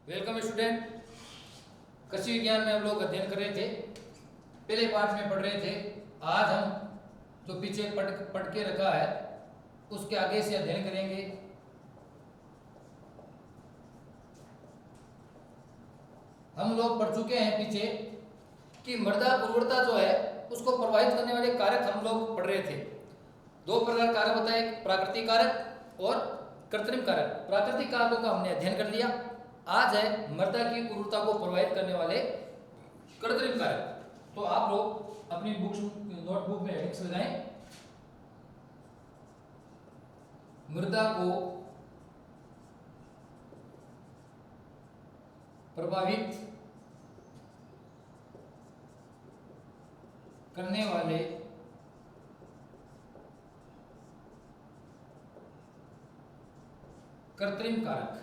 Welcome student. कृषि विज्ञान में हम लोग अध्ययन कर रहे थे, पहले पाठ में पढ़ रहे थे। आज हम जो पीछे पढ़ के रखा है उसके आगे से अध्ययन करेंगे। हम लोग पढ़ चुके हैं पीछे कि मृदा उर्वरता जो है उसको प्रभावित करने वाले कारक हम लोग पढ़ रहे थे। दो प्रकार कारक होता है, एक प्राकृतिक कारक और कृत्रिम कारक। प्राकृतिक कारकों का हमने अध्ययन कर लिया। आज है मृदा की उर्वरता को प्रभावित करने वाले कृत्रिम कारक। तो आप लोग अपनी बुक्स नोटबुक में हेडिंग्स लगाएं। मृदा को प्रभावित करने वाले कृत्रिम कारक।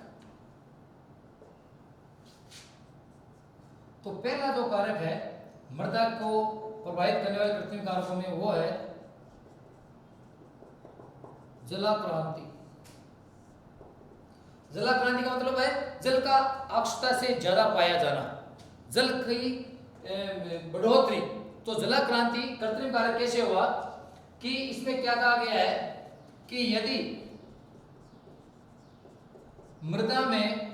तो पहला जो कारक है मृदा को प्रभावित करने वाले कृत्रिम कारकों में वो है जलाक्रांति। जलाक्रांति का मतलब है जल का आवश्यकता से ज्यादा पाया जाना, जल की बढ़ोतरी। तो जलाक्रांति कृत्रिम कारक कैसे हुआ कि इसमें क्या कहा गया है कि यदि मृदा में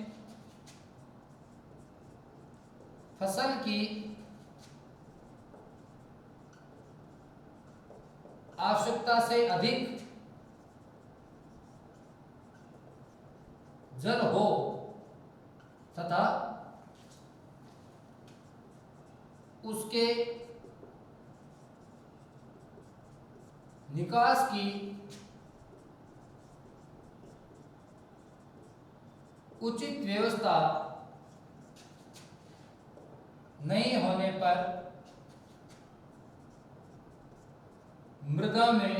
फसल की आवश्यकता से अधिक जल हो तथा उसके निकास की उचित व्यवस्था नहीं होने पर मृदा में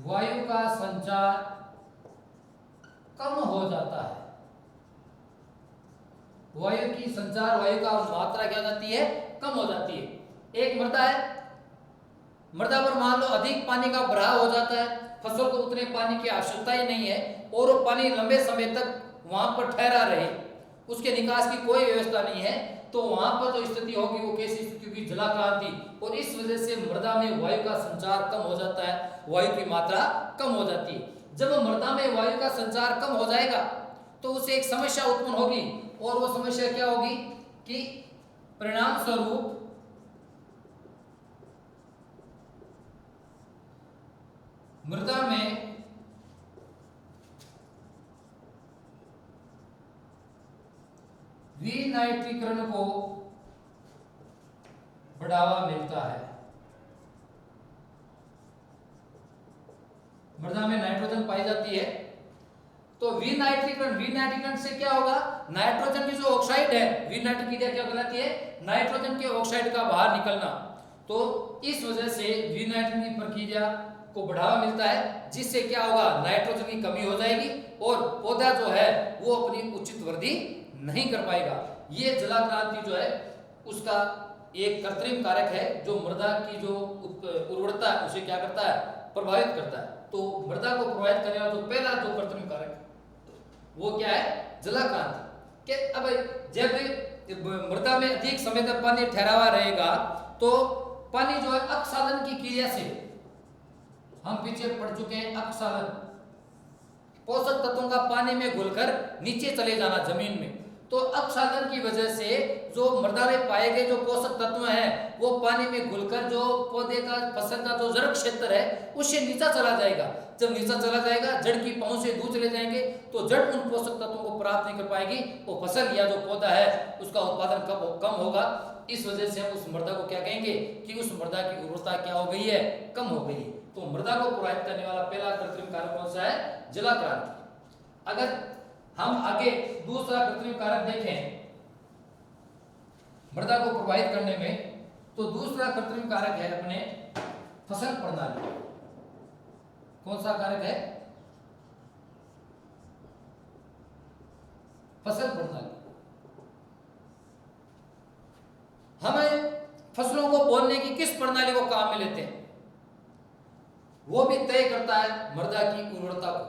वायु का संचार कम हो जाता है। वायु की संचार, वायु का मात्रा क्या हो जाती है, कम हो जाती है। एक मृदा है, मृदा पर मान लो अधिक पानी का बहाव हो जाता है, फसल को उतने पानी की आवश्यकता ही नहीं है और वो पानी लंबे समय तक वहां पर ठहरा रहे, उसके निकास की कोई व्यवस्था नहीं है, तो वहां पर जो स्थिति होगी वो कैसी स्थिति होगी, जलाक्रांति। और इस वजह से मृदा में वायु का संचार कम हो जाता है, वायु की मात्रा कम हो जाती है। जब मृदा में वायु का संचार कम हो जाएगा तो उसे एक समस्या उत्पन्न होगी, और वो समस्या क्या होगी कि परिणाम स्वरूप मृदा में विनाइट्रीकरण को बढ़ावा मिलता है। मृदा में नाइट्रोजन पाई जाती है, तो विनाइट्रीकरण से क्या होगा, नाइट्रोजन की जो ऑक्साइड है, विनाइट्रिक क्रिया क्या कहलाती है, नाइट्रोजन के ऑक्साइड का बाहर निकलना। तो इस वजह से विनाइट्रिक की प्रक्रिया को बढ़ावा मिलता है, जिससे क्या होगा, नाइट्रोजन की कमी हो जाएगी और पौधा जो है वो अपनी उचित वृद्धि नहीं कर पाएगा। ये जलाक्रांति जो है उसका एक कृत्रिम कारक है जो मृदा की जो उर्वरता है उसे क्या करता है, प्रभावित करता है। तो मृदा को प्रभावित करने वाला जो पहला जो कृत्रिम कारक वो क्या है, जलाक्रांति। कि अब जब मृदा में अधिक समय तक पानी ठहरा हुआ रहेगा तो पानी जो है अपसालन की क्रिया से, हम पीछे पढ़ चुके हैं, अपसालन पोषक तत्वों का पानी में घुलकर नीचे चले जाना जमीन में। तो अपसालन की वजह से जो मृदा में पाए गए जो पोषक तत्व हैं वो पानी में घुलकर जो पौधे का, फसल का जो जड़ क्षेत्र है उससे नीचा चला जाएगा। जब नीचा चला जाएगा, जड़ की पहुंच से दूर चले जाएंगे, तो जड़ उन पोषक तत्वों को प्राप्त नहीं कर पाएगी, वो फसल या जो पौधा है उसका उत्पादन कम होगा। इस वजह से हम उस मृदा को क्या कहेंगे कि उस मृदा की उर्वरता क्या हो गई है, कम हो गई है। तो मृदा को प्रभावित करने वाला पहला कृत्रिम कारक कौन सा है, जलाक्रांति। अगर हम आगे दूसरा कृत्रिम कारक देखें मृदा को प्रभावित करने में, तो दूसरा कृत्रिम कारक है अपने फसल प्रणाली। कौन सा कारक है, फसल प्रणाली। हमें फसलों को बोने की किस प्रणाली को काम में लेते हैं, वो भी तय करता है मृदा की उर्वरता को।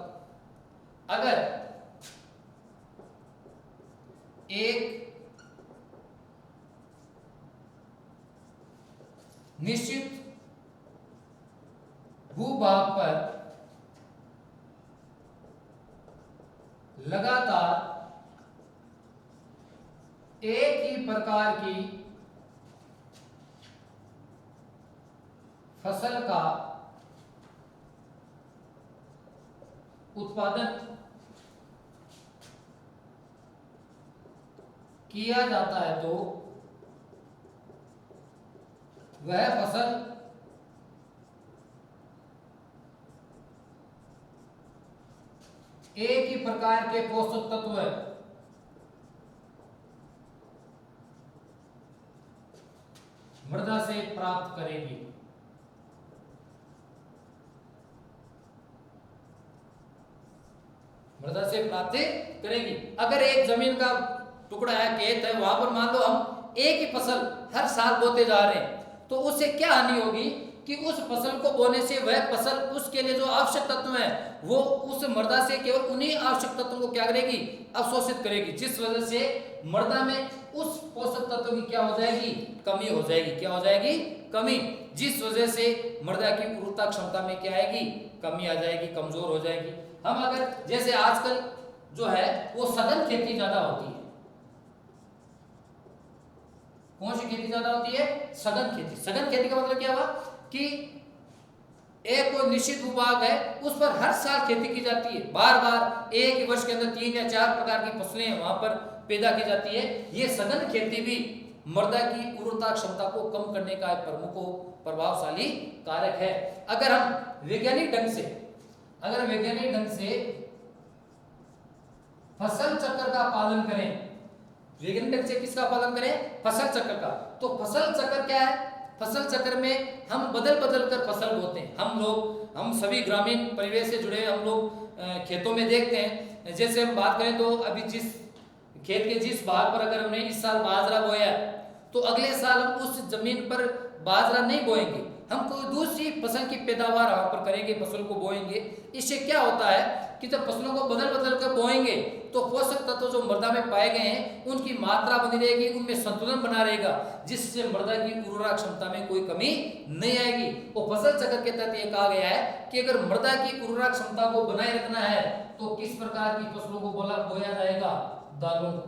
अगर एक निश्चित भूभाग पर लगातार एक ही प्रकार की फसल का उत्पादन किया जाता है तो वह फसल एक ही प्रकार के पोषक तत्व मृदा से प्राप्त करेगी। मृदा से प्राप्त करेगी। अगर एक जमीन का टुकड़ा है, खेत है, वहां पर मान लो हम एक ही फसल हर साल बोते जा रहे हैं, तो उससे क्या हानि होगी कि उस फसल को बोने से वह फसल उसके लिए जो आवश्यक तत्व है वो उस मृदा से केवल उन्हीं आवश्यक तत्वों को क्या करेगी, अवशोषित करेगी, जिस वजह से मृदा में उस पोषक तत्व की क्या हो जाएगी, कमी हो जाएगी। क्या हो जाएगी, कमी, जिस वजह से मृदा की उर्वरता क्षमता में क्या आएगी, कमी आ जाएगी, कमजोर हो जाएगी। हम अगर जैसे आजकल जो है वो सघन खेती ज्यादा होती है। कौन सी खेती ज्यादा होती है, सघन खेती। सघन खेती का मतलब क्या हुआ कि एक कोई निश्चित भूभाग है उस पर हर साल खेती की जाती है, बार बार एक ही वर्ष के अंदर 3 या 4 प्रकार की फसलें वहां पर पैदा की जाती है। ये सघन खेती भी मृदा की उर्वरता क्षमता को कम करने का एक प्रमुख प्रभावशाली कारक है। अगर हम वैज्ञानिक ढंग से फसल चक्र का पालन करें, वैज्ञानिक ढंग से किसका पालन करें, फसल चक्र का, तो फसल चक्र क्या है, फसल चक्र में हम बदल बदल कर फसल बोते हैं। हम सभी ग्रामीण परिवेश से जुड़े हम लोग खेतों में देखते हैं। जैसे हम बात करें तो अभी जिस खेत के जिस भाग पर अगर हमने इस साल बाजरा बोया तो अगले साल हम उस जमीन पर बाजरा नहीं बोएंगे, हम कोई दूसरी फसल की पैदावार वहां पर करेंगे, फसल को बोएंगे। इससे क्या होता है कि जब फसलों को बदल बदल कर बोएंगे तो पोषक तत्व जो मृदा में पाए गए हैं उनकी मात्रा बनी रहेगी, उनमें संतुलन बना रहेगा, जिससे मृदा की उर्वरा क्षमता में कोई कमी नहीं आएगी। और फसल चक्र के तहत यह कहा गया है कि अगर मृदा की उर्वरा क्षमता को बनाए रखना है तो किस प्रकार की फसलों को बोया जाएगा, दालों को।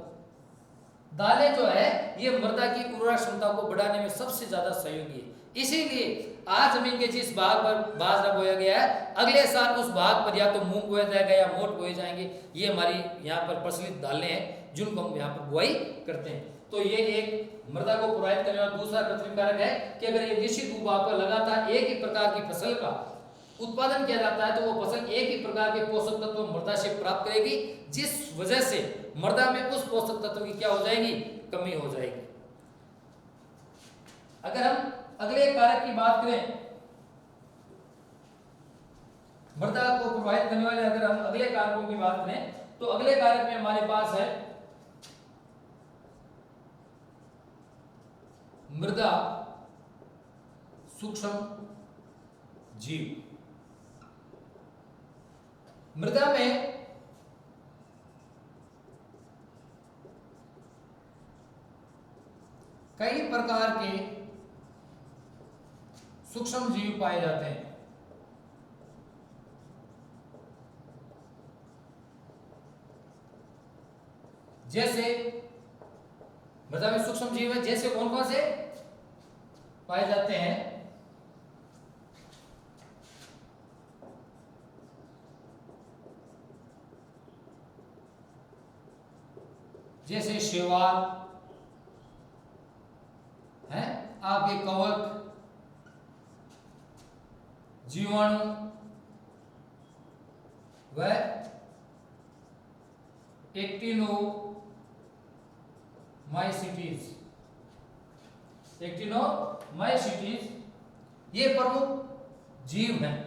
दालें जो है ये मृदा की उर्वरा क्षमता को बढ़ाने में सबसे ज्यादा सहयोगी है। इसीलिए आज जमीन के जिस भाग पर बाजरा बोया गया है अगले साल उस भाग पर या तो मूंग बोया जाएगा या मोट बोए जाएंगे। ये हमारी यहाँ पर प्रचलित दालें हैं जिनको हम यहाँ पर बुआई करते हैं। तो ये एक मृदा को प्रभावित करने वाला दूसरा कृत्रिम कारक है कि अगर ये निश्चित भूभाग पर लगातार एक ही प्रकार की फसल का उत्पादन किया जाता है तो वो फसल एक ही प्रकार के पोषक तत्व मृदा से प्राप्त करेगी, जिस वजह से मृदा में उस पोषक तत्व की क्या हो जाएगी, कमी हो जाएगी। अगर हम अगले कारक की बात करें, मृदा को प्रभावित करने वाले अगर हम अगले कारकों की बात करें तो अगले कारक में हमारे पास है मृदा सूक्ष्म जीव। मृदा में कई प्रकार के सूक्ष्म जीव पाए जाते हैं। जैसे मृदा में सूक्ष्म जीव है, जैसे कौन कौन से पाए जाते हैं, जैसे शैवाल है, आपके कवक, जीवाणु व एक्टिनोमाइसीटीज ये प्रमुख जीव हैं,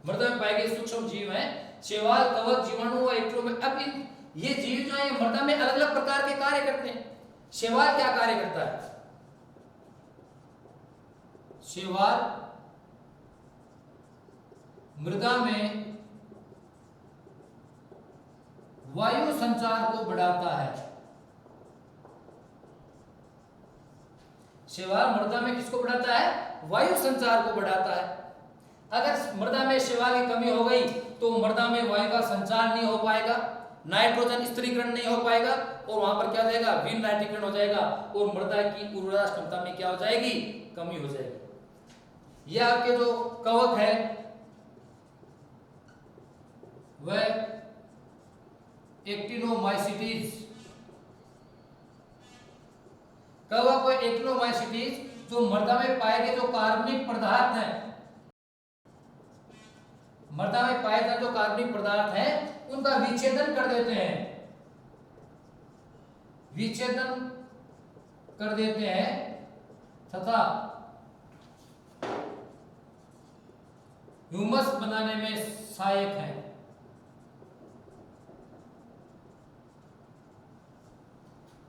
मृदा में पाए गए सूक्ष्म जीव हैं। शैवाल, कवक, जीवाणु व एक्टिनोमाइसीटीज। अब ये जीव जो है मृदा में अलग अलग प्रकार के कार्य करते हैं। शैवाल क्या कार्य करता है, शैवाल मृदा में वायु संचार को बढ़ाता है। शैवाल मृदा में किसको बढ़ाता है? वायु संचार को बढ़ाता है। अगर मृदा में शैवाल की कमी हो गई तो मृदा में वायु का संचार नहीं हो पाएगा, नाइट्रोजन स्थिरीकरण नहीं हो पाएगा और वहां पर क्या हो जाएगा? विन नाइट्रीकरण हो जाएगा और मृदा की उर्वरा क्षमता में क्या हो जाएगी? कमी हो जाएगी। यह आपके जो कवक है वह एक्टिनोमाइसीटीज, कवक और एक्टिनोमाइसीटीज जो मृदा में पाए गए जो कार्बनिक पदार्थ हैं, मृदा में पाए जाने जो कार्बनिक पदार्थ हैं उनका विच्छेदन कर देते हैं, विच्छेदन कर देते हैं तथा ह्यूमस बनाने में सहायक है।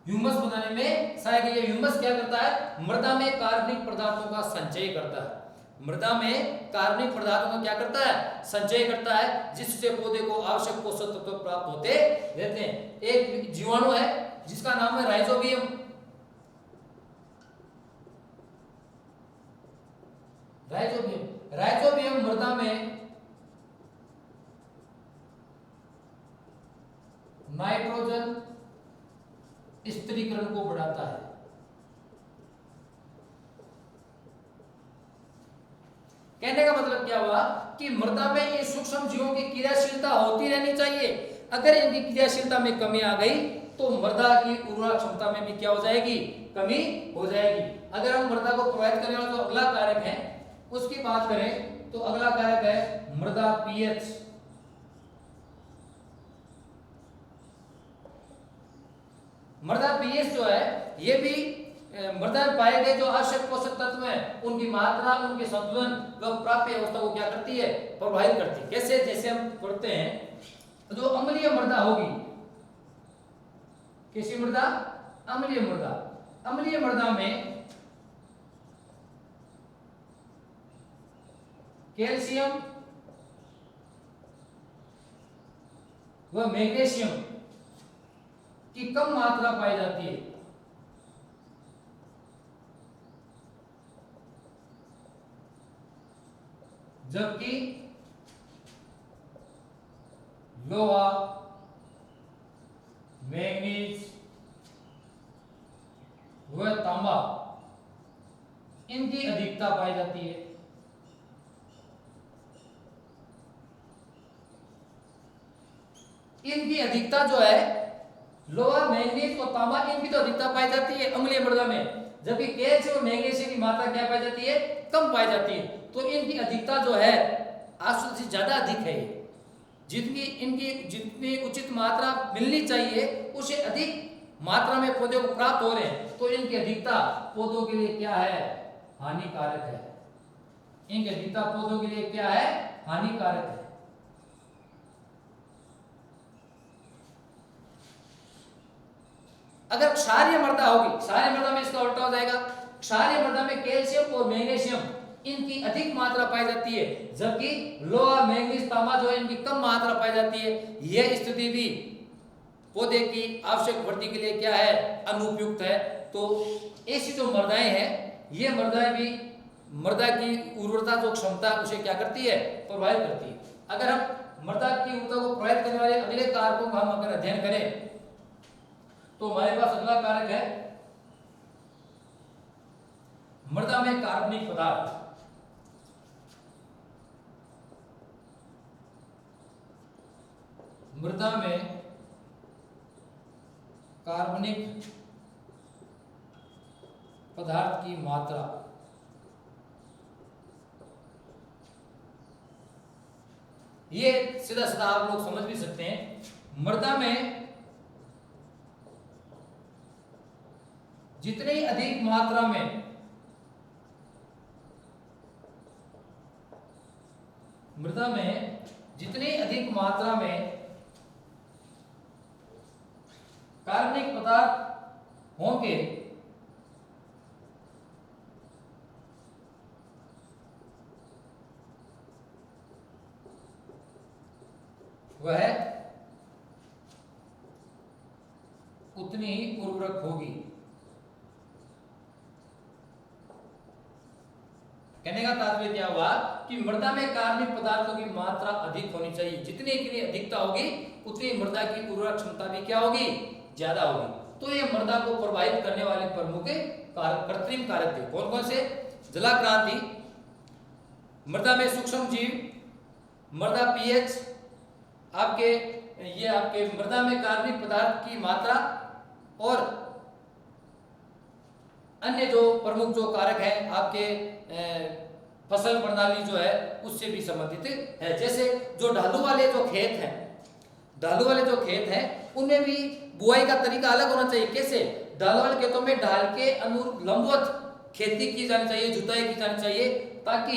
ह्यूमस बनाने में सहायक है। ह्यूमस क्या करता है? मृदा में कार्बनिक पदार्थों का संचय करता है। मृदा में कार्बनिक पदार्थों का क्या करता है? संचय करता है, जिससे पौधे को आवश्यक पोषक तत्व प्राप्त होते रहते हैं। एक जीवाणु है जिसका नाम है राइजोबियम। राइजोबियम मृदा में नाइट्रोजन स्थिरीकरण को बढ़ाता है। कहने का मतलब क्या हुआ कि मृदा में ये सूक्ष्म जीवों की क्रियाशीलता होती रहनी चाहिए। अगर इनकी क्रियाशीलता में कमी आ गई तो मृदा की उर्वरा क्षमता में भी क्या हो जाएगी? कमी हो जाएगी। अगर हम मृदा को प्रभावित करने वाला जो अगला कारक है उसकी बात करें तो अगला कारक है मृदा पीएच। मृदा पीएच जो है ये भी मृदा में पाए गए जो आवश्यक पोषक तत्व हैं उनकी मात्रा, उनके संतुलन व प्राप्य अवस्था को क्या करती है? प्रभावित करती है। कैसे? जैसे हम पढ़ते हैं जो अम्लीय मृदा होगी, कैसी मृदा? अम्लीय मृदा। अम्लीय मृदा में कैल्शियम व मैग्नीशियम की कम मात्रा पाई जाती है, जबकि लोहा, मैंगनीज व तांबा इनकी अधिकता पाई जाती है। इनकी अधिकता जो है लोहा, मैंगनीज और तांबा इनकी तो अधिकता पाई जाती है अम्लीय मृदा में, जबकि कैल्शियम और मैग्नीशियम की मात्रा क्या पाई जाती है? कम पाई जाती है। तो इनकी अधिकता जो है आवश्यक से ज्यादा अधिक है। जितनी उचित मात्रा मिलनी चाहिए उससे अधिक मात्रा में पौधों को प्राप्त हो रहे हैं, तो इनकी अधिकता पौधों के लिए क्या है? हानिकारक है। इनकी अधिकता पौधों के लिए क्या है? हानिकारक है। अगर क्षारीय मृदा होगी, क्षारीय मृदा में इसका उल्टा हो जाएगा। क्षारीय मृदा में कैल्शियम और मैग्नीशियम इनकी अधिक मात्रा पाई जाती है, जबकि लोहा, मैंगनीज, तांबा जो है इनकी कम मात्रा पाई जाती है। यह स्थिति भी पौधे की आवश्यक वृद्धि के लिए क्या है? अनुपयुक्त है। तो ऐसी जो मृदाएं हैं ये मृदाएं भी मृदा की उर्वरता जो क्षमता उसे क्या करती है? प्रभावित करती है। अगर हम मृदा की उर्वरता को प्रभावित करने वाले अगले कारकों का हम अगर अध्ययन करें तो हमारे पास अगला कारक है मृदा में कार्बनिक पदार्थ। मृदा में कार्बनिक पदार्थ की मात्रा ये सीधा सीधा आप लोग समझ भी सकते हैं। मृदा में जितनी अधिक मात्रा में मृदा में जितनी अधिक मात्रा में कार्बनिक पदार्थ होंगे वह उतनी ही उर्वरक होगी। कहने का तात्पर्य क्या हुआ कि मृदा में कार्बनिक पदार्थों की मात्रा अधिक होनी चाहिए, जितनी की अधिकता होगी उतनी मृदा की उर्वरक क्षमता भी क्या होगी, ज्यादा होगी। तो ये मृदा को प्रभावित करने वाले प्रमुख कृत्रिम कारक थे। कौन कौन से? जलाक्रांति, मृदा में सूक्ष्म जीव, मृदा पीएच, आपके ये आपके मृदा में कार्बनिक पदार्थ की मात्रा और अन्य जो प्रमुख जो कारक हैं आपके फसल प्रणाली जो है उससे भी संबंधित है। जैसे जो ढालू वाले जो खेत हैं, ढालू वाले जो खेत हैं उनमें भी बुआई का तरीका अलग होना चाहिए। कैसे? ढालू वाले खेतों में ढाल के अनुरूप लंबवत खेती की जानी चाहिए, जुताई की जानी चाहिए, ताकि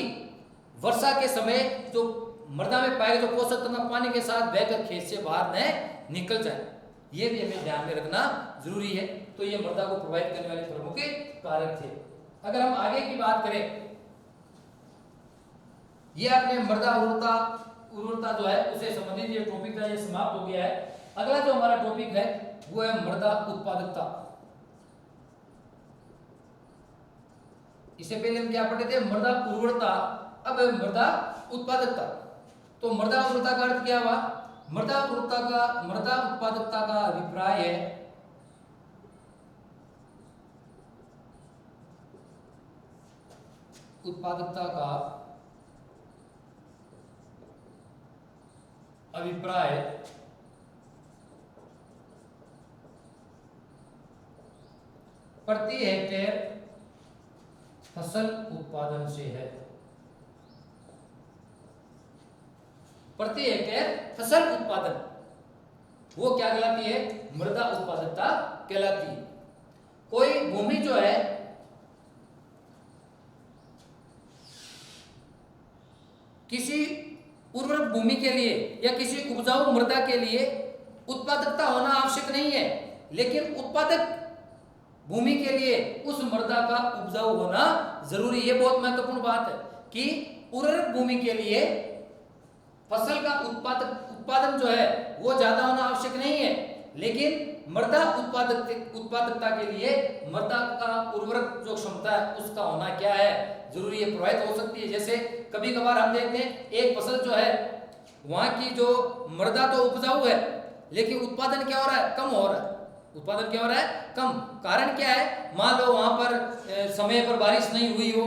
वर्षा के समय जो मृदा में पाए जो पोषक तत्व पानी के साथ बहकर खेत से बाहर न निकल जाए। ये भी हमें ध्यान में रखना जरूरी है। तो ये मृदा को प्रभावित करने वाले प्रमुख कारक थे। अगर हम आगे की बात करें, ये अपने मृदा उर्वरता जो है उससे संबंधित ये टॉपिक है, ये समाप्त हो गया है। अगला जो हमारा टॉपिक है वो है मृदा उत्पादकता। इससे पहले हम क्या पढ़े थे? मृदा उर्वरता, अब मृदा उत्पादकता। तो मृदा उर्वरता का अर्थ क्या हुआ? मृदा उत्पादकता का अभिप्राय है उत्पादकता का अभिप्राय प्रति हेक्टेयर फसल उत्पादन से है। प्रति हेक्टेयर फसल उत्पादन वो क्या कहलाती है? मृदा उत्पादकता कहलाती है। कोई भूमि जो है किसी उर्वरक भूमि के लिए या किसी उपजाऊ मृदा के लिए उत्पादकता होना आवश्यक नहीं है, लेकिन उत्पादक भूमि के लिए उस मृदा का उपजाऊ होना जरूरी है। बहुत महत्वपूर्ण बात है कि उर्वरक भूमि के लिए फसल का उत्पादन जो है वो ज्यादा होना आवश्यक नहीं है, लेकिन मृदा उत्पादकता के लिए मृदा का उर्वरक जो क्षमता है उसका होना क्या है, जरूरी है, प्रभावित हो सकती है। जैसे कभी कभार हम देखते हैं एक फसल जो है वहां की जो मृदा तो उपजाऊ है, लेकिन उत्पादन क्या हो रहा है? कम हो रहा है। उत्पादन क्या हो रहा है? कम। कारण क्या है? मान लो वहां पर समय पर बारिश नहीं हुई हो,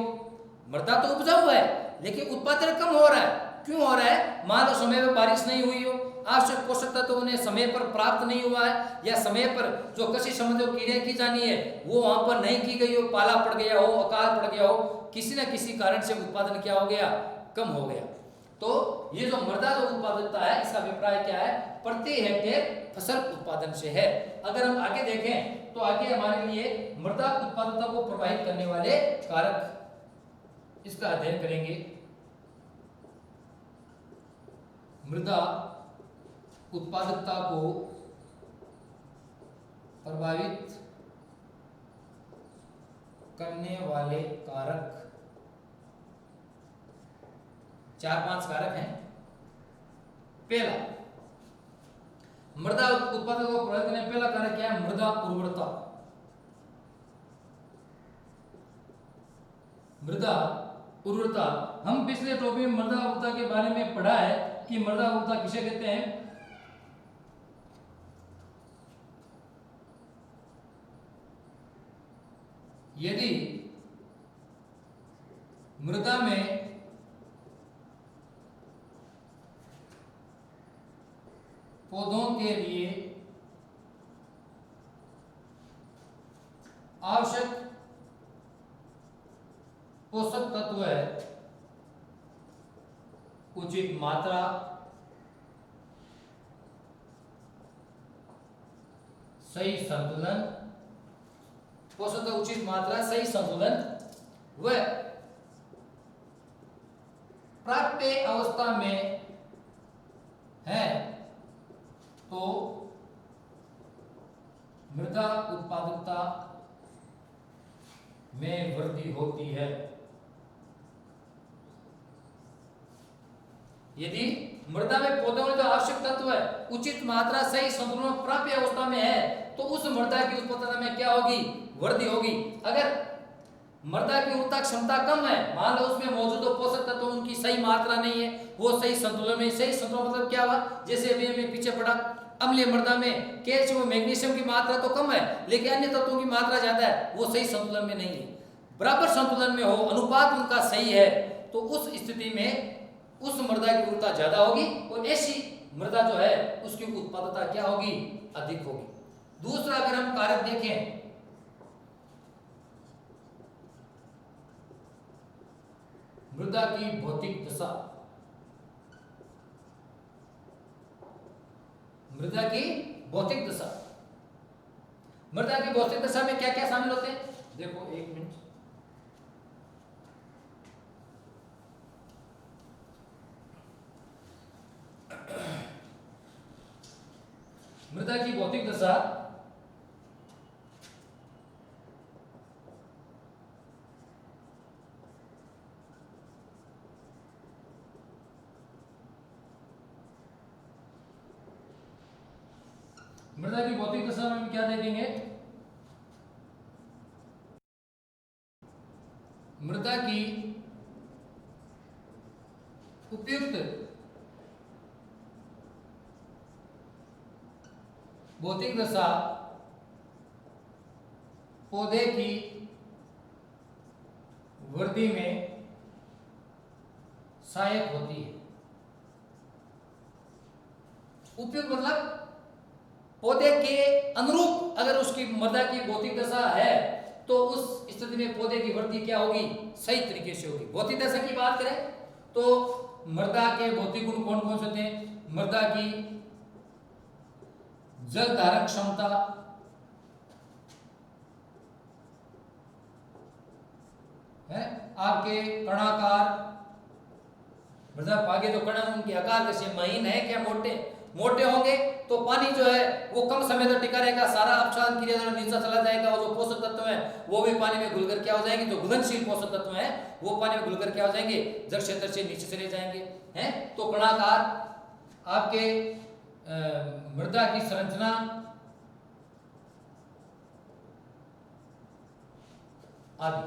मृदा तो उपजाऊ है लेकिन उत्पादन कम हो रहा है। क्यों हो रहा है? मान लो समय पर बारिश नहीं हुई हो, आवश्यक पोषक तत्व उन्हें समय पर प्राप्त नहीं हुआ है, या समय पर जो कृषि संबंधी क्रियाएं की जानी है वो वहां पर नहीं की गई हो, पाला पड़ गया हो, अकाल पड़ गया हो, किसी न किसी कारण से उत्पादन क्या हो गया? कम हो गया। तो ये जो मृदा जो उत्पादकता है इसका अभिप्राय क्या है? प्रति हेक्टेयर फसल उत्पादन से है। अगर हम आगे देखें तो आगे हमारे लिए मृदा उत्पादकता को प्रभावित करने वाले कारक इसका अध्ययन करेंगे। मृदा उत्पादकता को प्रभावित करने वाले कारक 4-5 कारक हैं। पहला, मृदा उत्पादकता को प्रभावित करने पहला कारक क्या है? मृदा उर्वरता। मृदा उर्वरता, हम पिछले टॉपिक में मृदा उर्वरता के बारे में पढ़ा है कि मृदा उर्वरता किसे कहते हैं? यदि मृदा में पौधों के लिए आवश्यक पोषक तत्व है, उचित मात्रा, सही संतुलन, पोषक तत्व उचित मात्रा, सही संतुलन व प्राप्य अवस्था में है तो मृदा उत्पादकता में वृद्धि होती है। यदि मृदा में पौधों में जो आवश्यक तत्व है उचित मात्रा, सही संतुलन, प्राप्य अवस्था में है तो उस मृदा की उत्पादकता में क्या होगी? वृद्धि होगी। अगर मृदा की उर्वरता क्षमता कम है, मान लो उसमें मौजूद पोषक तत्व उनकी सही मात्रा नहीं है, वो सही संतुलन में, सही संतुलन मतलब क्या हुआ, जैसे अभी हमें पीछे पड़ा अम्लीय मृदा में कैल्शियम और मैग्नीशियम की मात्रा तो कम है लेकिन अन्य तत्वों की मात्रा ज्यादा है, वो सही संतुलन में नहीं है। बराबर संतुलन में हो, अनुपात उनका सही है, तो उस स्थिति में उस मृदा की उर्वरता ज्यादा होगी और ऐसी मृदा जो है उसकी उत्पादकता क्या होगी, अधिक होगी। दूसरा अगर हम कारक देखें, मृदा की भौतिक दशा, मृदा की भौतिक दशा, मृदा की भौतिक दशा में क्या क्या शामिल होते हैं, देखो एक मिनट, मृदा की भौतिक दशा मृदा की भौतिक दशा में हम क्या देखेंगे, मृदा की उपयुक्त भौतिक दशा पौधे की वृद्धि में सहायक होती है। उपयुक्त मतलब पौधे के अनुरूप अगर उसकी मृदा की भौतिक दशा है तो उस स्थिति में पौधे की वृद्धि क्या होगी, सही तरीके से होगी। भौतिक दशा की बात करें तो मृदा के भौतिक गुण कौन कौन से होते हैं, मृदा की जल धारण क्षमता, है आपके कणाकार, मृदा पागे तो कण उनके आकार कैसे, महीन है क्या, मोटे, मोटे होंगे तो पानी जो है वो कम समय तक टिका रहेगा, सारा अपक्षारण क्रिया द्वारा नीचे चला जाएगा और जो पोषक तत्व हैं वो भी पानी में घुलकर क्या हो जाएंगे, जो घुलनशील पोषक तत्व हैं वो पानी में घुलकर क्या हो जाएंगे, जल क्षेत्र से नीचे चले जाएंगे, हैं। तो कणाकार, आपके मृदा की संरचना, आदि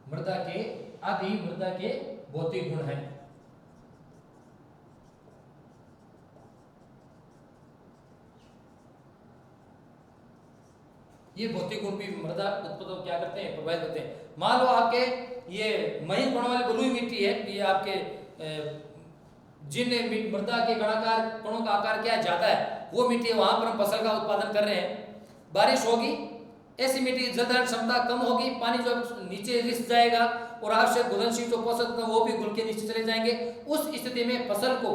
मृदा के भौतिक गुण हैं। ये भौतिक गुण भी मृदा उत्पादों क्या करते हैं, प्रभावित करते हैं। मान लो आपके ये महीन कणों वाली बलुई मिट्टी है, ये आपके जिन मृदा के कणाकार कणों का आकार क्या ज्यादा है वो मिट्टी है, वहां पर हम फसल का उत्पादन कर रहे हैं, बारिश होगी, ऐसी मिट्टी जल धारण क्षमता कम होगी, पानी जो नीचे रिस जाएगा और आवश्यक घुलनशील जो पोषक तत्व वो भी घुल के नीचे चले जाएंगे। उस स्थिति में फसल को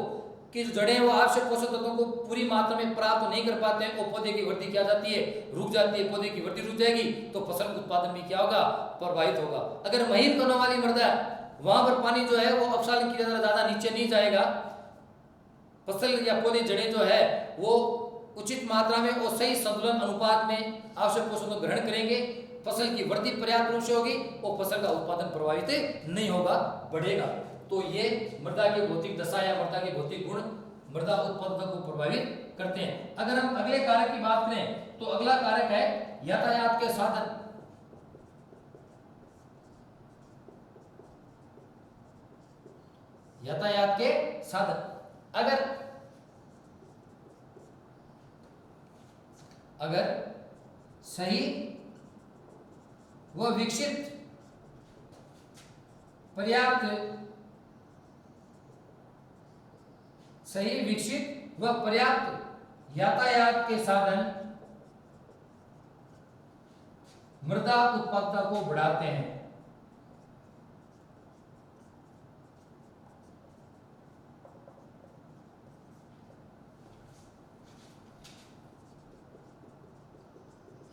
की जो जड़ें वो आवश्यक पोषक तत्वों को पूरी मात्रा में प्राप्त नहीं कर पाते हैं और पौधे की वृद्धि क्या जाती है, रुक जाती है। पौधे की वृद्धि रुक जाएगी तो फसल उत्पादन भी क्या होगा, प्रभावित होगा। अगर महीन कणों वाली मृदा वहां पर पानी जो है वो अपक्षारण की ज्यादा नीचे नहीं जाएगा, फसल या पौधे जड़ें जो है वो उचित मात्रा में और सही संतुलन अनुपात में आवश्यक पोषक को ग्रहण करेंगे, फसल की वृद्धि पर्याप्त रूप से होगी और फसल का उत्पादन प्रभावित नहीं होगा, बढ़ेगा। तो ये मृदा की भौतिक दशा या मृदा के भौतिक गुण मृदा उत्पादकता को प्रभावित करते हैं। अगर हम अगले कारक की बात करें तो अगला कारक है यातायात के साधन। यातायात के साधन अगर सही व विकसित पर्याप्त यातायात के साधन मृदा उत्पादकता को बढ़ाते हैं।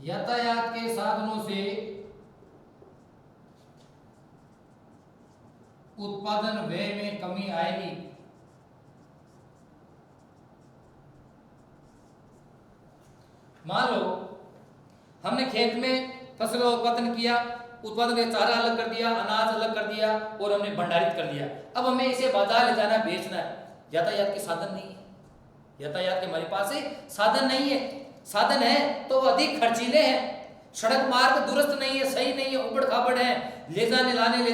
यातायात के साधनों से उत्पादन व्यय में कमी आएगी। मान लो हमने खेत में फसल का उत्पादन किया, उत्पादन का चारा अलग कर दिया, अनाज अलग कर दिया और हमने भंडारित कर दिया। अब हमें इसे बाजार ले जाना, बेचना है, यातायात के साधन नहीं है, यातायात के हमारे पास साधन नहीं है। साधन है तो वो अधिक खर्चीले हैं, सड़क मार्ग दुरुस्त नहीं है, सही नहीं है, उबड़ खाबड़ है, ले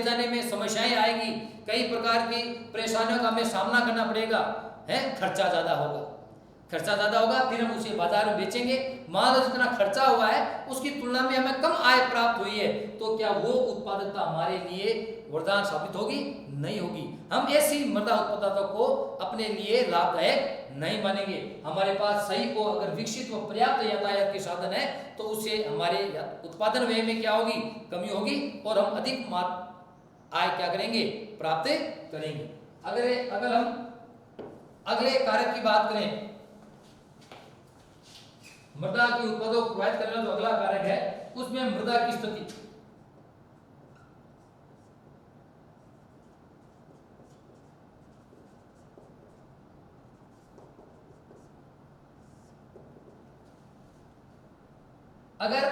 जाने में समस्याएं आएगी, कई प्रकार की परेशानियों का हमें सामना करना पड़ेगा, है, खर्चा ज्यादा होगा, खर्चा ज्यादा होगा, फिर हम उसे बाजार में बेचेंगे, मान लो जितना खर्चा हुआ है उसकी तुलना में हमें कम आय प्राप्त हुई है, तो क्या वो उत्पादकता हमारे लिए वरदान साबित होगी? नहीं होगी। हम ऐसी मृदा उत्पादकता को अपने लिए लाभदायक नहीं मानेंगे। हमारे पास सही को अगर विकसित व पर्याप्त यातायात के साधन है तो उससे हमारे उत्पादन व्यय में क्या होगी? कमी होगी और हम अधिक आय क्या करेंगे? प्राप्त करेंगे। अगर हम अगले कारक की बात करें, मृदा के उत्पादों को प्रभावित करने वाला जो अगला कारक है उसमें मृदा की स्थिति। अगर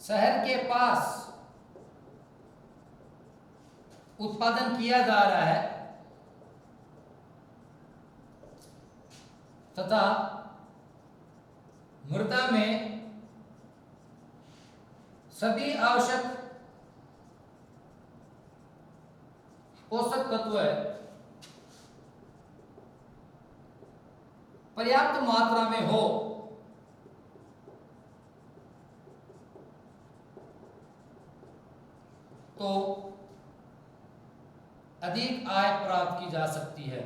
शहर के पास उत्पादन किया जा रहा है तथा मृदा में सभी आवश्यक पोषक तत्व पर्याप्त मात्रा में हो तो अधिक आय प्राप्त की जा सकती है।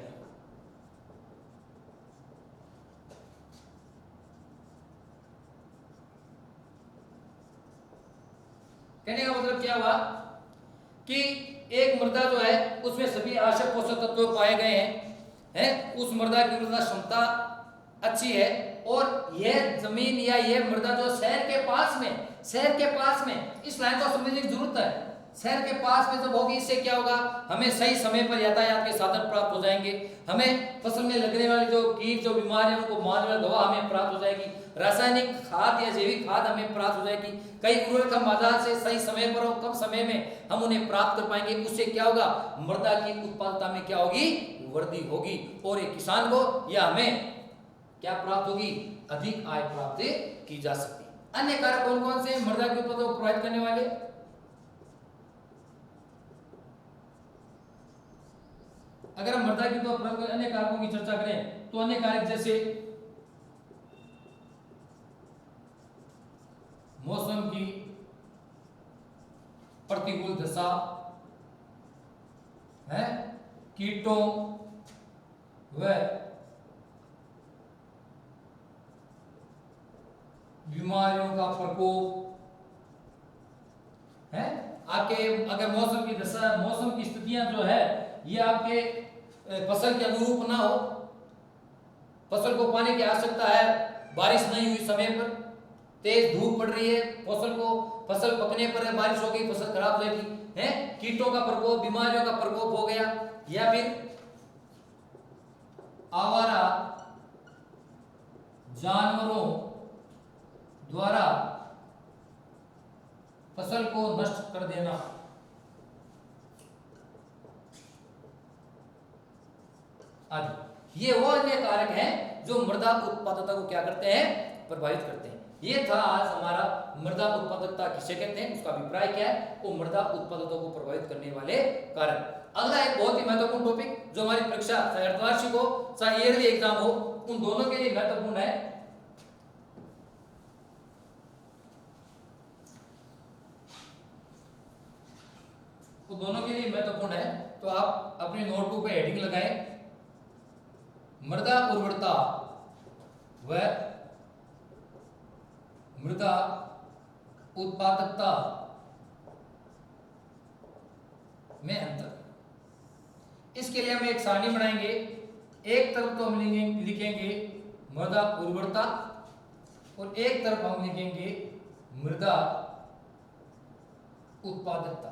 कहने का मतलब क्या हुआ कि एक मृदा जो है उसमें सभी आवश्यक पोषक तत्व पाए गए हैं, उस मृदा की मृदा क्षमता अच्छी है और यह जमीन या यह मृदा जो शहर के पास में इस लाइन को समझने की जरूरत है। शहर के पास में जब होगी इससे क्या होगा? हमें सही समय पर यातायात के साधन प्राप्त हो जाएंगे, हमें फसल में लगने वाली जो कीट जो बीमारियां उनको मारने वाली दवा हमें प्राप्त हो जाएगी, रासायनिक खाद या जैविक खाद हमें प्राप्त हो जाएगी, कई उर्वरक हम बाजार से सही समय पर और कम समय में हम उन्हें प्राप्त कर पाएंगे। उससे क्या होगा? मृदा की उत्पादकता में क्या होगी? वृद्धि होगी और एक किसान को या हमें क्या प्राप्त होगी? अधिक आय प्राप्त की जा सकती है। अन्य कारक कौन कौन से मृदा के उत्पादों को प्रभावित करने वाले? अगर हम मृदा की अन्य कारकों की चर्चा करें तो अन्य कारक जैसे मौसम की प्रतिकूल दशा है, कीटों व बीमारियों का प्रकोप है। आपके अगर मौसम की दशा, मौसम की स्थितियां जो है ये आपके फसल के अनुरूप ना हो, फसल को पानी की आवश्यकता है, बारिश नहीं हुई समय पर, तेज धूप पड़ रही है, फसल पकने पर बारिश हो गई, फसल खराब हो जाएगी, है, कीटों का प्रकोप, बीमारियों का प्रकोप हो गया, या फिर आवारा जानवरों द्वारा फसल को नष्ट कर देना, आदि, ये वो अन्य कारक हैं जो मृदा उत्पादकता को क्या करते हैं? प्रभावित करते हैं। ये था आज हमारा मृदा उत्पादकता किसे कहते हैं, उसका अभिप्राय क्या है, वो मृदा उत्पादकता को प्रभावित करने वाले कारक। अगला एक बहुत ही महत्वपूर्ण टॉपिक जो हमारी परीक्षा चाहे अर्धवार्षिक हो चाहे ईयरली एग्जाम हो, उन दोनों के लिए महत्वपूर्ण है, वो दोनों के लिए महत्वपूर्ण है। तो आप अपने नोटबुक पे हेडिंग लगाएं, मृदा उर्वरता व मृदा उत्पादकता में अंतर। इसके लिए हम एक सारणी बनाएंगे, एक तरफ तो हम लिखेंगे मृदा उर्वरता और एक तरफ हम लिखेंगे मृदा उत्पादकता।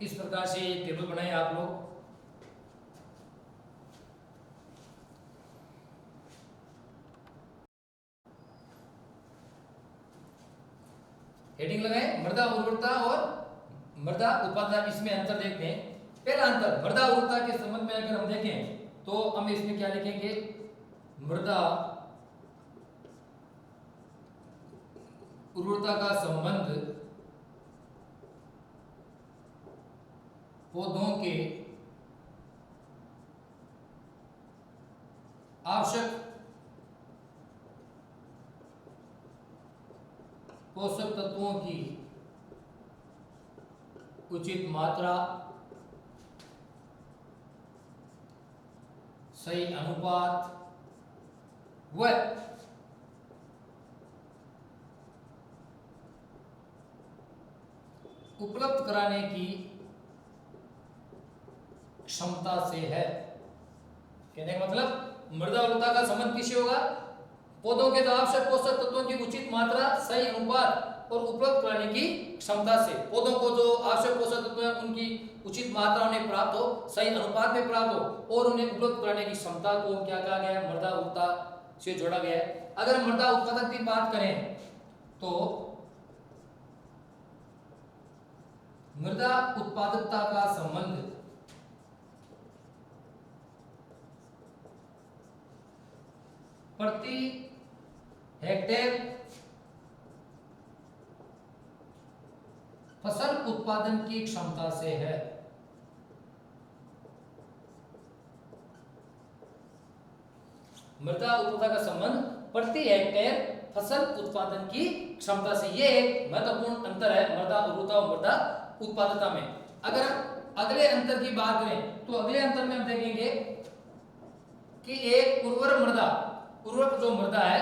इस प्रकार से एक टेबल बनाए आप लोग, हेडिंग लगाए मृदा उर्वरता और मृदा उत्पादकता, इसमें अंतर देखते हैं। पहला अंतर मृदा उर्वरता के संबंध में अगर हम देखें तो हम इसमें क्या लिखेंगे, मृदा उर्वरता का संबंध पौधों के आवश्यक पोषक तत्वों की उचित मात्रा, सही अनुपात व उपलब्ध कराने की क्षमता से है। कहने का मतलब मृदा उर्वरता का संबंध किससे होगा, पौधों के जो आवश्यक पोषक तत्वों की उचित मात्रा, सही अनुपात और उपलब्ध कराने की क्षमता से। पौधों को जो आवश्यक पोषक तत्व है उनकी उचित मात्रा उन्हें प्राप्त हो, सही अनुपात में प्राप्त हो और उन्हें उपलब्ध कराने की क्षमता को क्या कहा गया है, मृदा उर्वरता से जोड़ा गया है। अगर हम मृदा उत्पादन की बात करें तो मृदा उत्पादकता का संबंध प्रति हेक्टेयर फसल उत्पादन की क्षमता से है। मृदा उर्वरता का संबंध प्रति हेक्टेयर फसल उत्पादन की क्षमता से, ये एक महत्वपूर्ण अंतर है मृदा उर्वरता और मृदा उत्पादकता में। अगर अगले अंतर की बात करें तो अगले अंतर में हम देखेंगे कि एक उर्वर मृदा, उर्वरक जो मृदा है,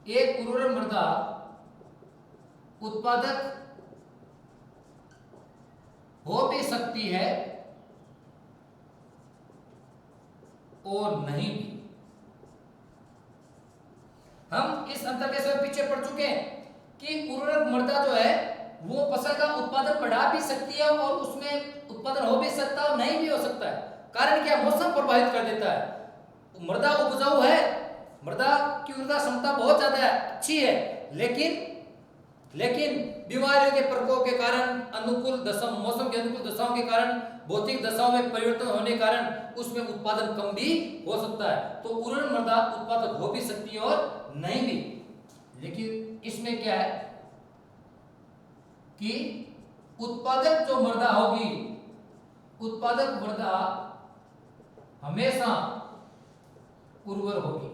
एक उर्वर मृदा उत्पादक हो भी सकती है और नहीं भी। हम इस अंतर के साथ पीछे पड़ चुके हैं कि उर्वरक मृदा जो है वो फसल का उत्पादन बढ़ा भी सकती है और उसमें उत्पादन हो भी सकता है और नहीं भी हो सकता है। कारण क्या, मौसम प्रभावित कर देता है। मृदा उपजाऊ है, मृदा की उर्वरता क्षमता बहुत ज्यादा अच्छी है, लेकिन बीमारियों के प्रकोप के कारण, अनुकूल दशा, मौसम के अनुकूल दशाओं के कारण, भौतिक दशाओं में परिवर्तन होने के कारण उसमें उत्पादन कम भी हो सकता है। तो उर्वर मृदा उत्पादक हो भी सकती है और नहीं भी। लेकिन इसमें क्या है कि उत्पादक जो मृदा होगी, उत्पादक मृदा हमेशा उर्वर होगी।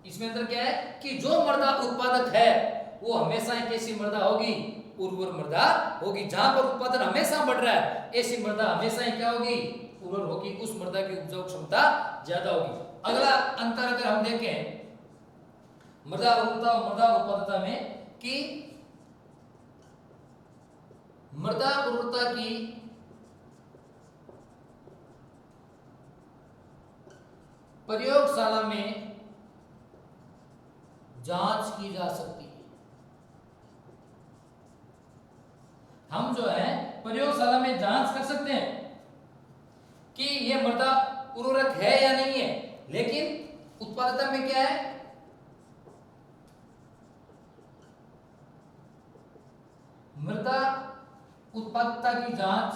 इसमें अंतर क्या है कि जो मृदा उत्पादक है वो हमेशा एक ऐसी मृदा होगी, उर्वर मृदा होगी। जहां पर उत्पादन हमेशा बढ़ रहा है ऐसी मृदा हमेशा ही क्या होगी, उर्वर होगी, उस मृदा की उपजाऊ क्षमता ज्यादा होगी। अगला अंतर अगर हम देखें मृदा उर्वरता और मृदा उत्पादकता में कि मृदा उर्वरता की प्रयोगशाला में जांच की जा सकती है। हम जो है प्रयोगशाला में जांच कर सकते हैं कि यह मृदा उर्वरक है या नहीं है, लेकिन उत्पादकता में क्या है, मृदा उत्पादकता की जांच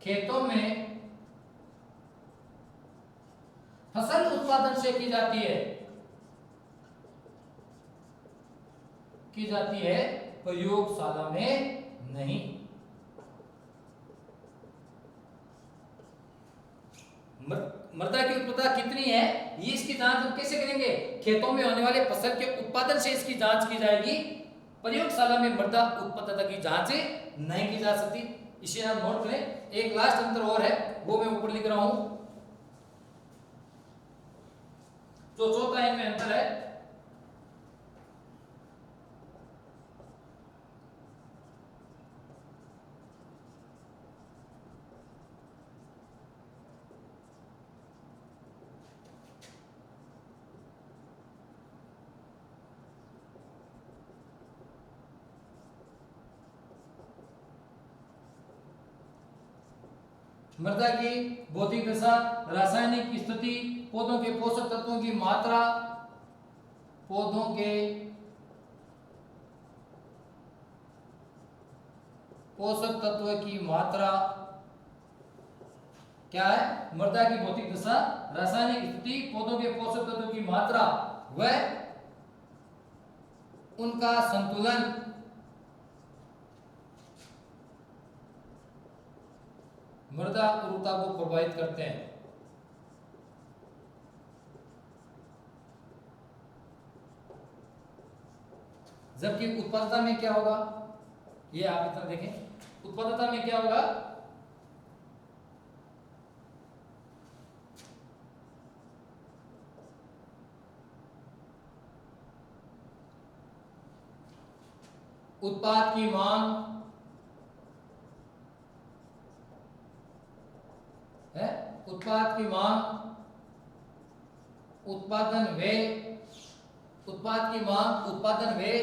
खेतों में फसल उत्पादन से की जाती है, प्रयोगशाला में नहीं। मृदा की उत्पादकता कितनी है ये इसकी जांच हम कैसे करेंगे, खेतों में होने वाले फसल के उत्पादन से इसकी जांच की जाएगी। प्रयोगशाला में मृदा उत्पादकता की जांच नहीं की जा सकती। इसे आप नोट करें। एक लास्ट अंतर और है वो मैं ऊपर लिख रहा हूं, जो चौथा इनमें अंतर है मृदा की भौतिक दशा, रासायनिक स्थिति, पौधों के पोषक तत्वों की मात्रा, पौधों के पोषक तत्व की मात्रा क्या है, मृदा की भौतिक दशा, रासायनिक स्थिति, पौधों के पोषक तत्वों की मात्रा व उनका संतुलन मृदा उर्वरता को प्रभावित करते हैं। जबकि उत्पादकता में क्या होगा, ये आप इतना देखें, उत्पादकता में क्या होगा, उत्पाद की मांग है, उत्पाद की मांग, उत्पादन व्यय, उत्पाद की मांग, उत्पादन व्यय,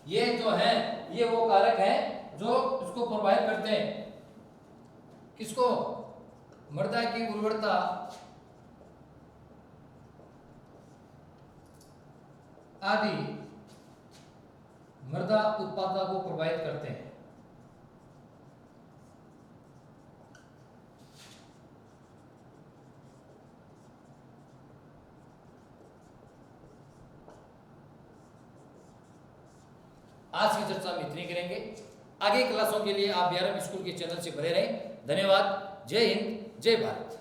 ये जो है ये वो कारक है जो इसको प्रभावित करते हैं। किसको, मृदा की उर्वरता आदि मृदा उत्पादकता को प्रभावित करते हैं। आज की चर्चा में इतनी करेंगे। आगे क्लासों के लिए आप BRM स्कूल के चैनल से बने रहें। धन्यवाद। जय हिंद, जय भारत।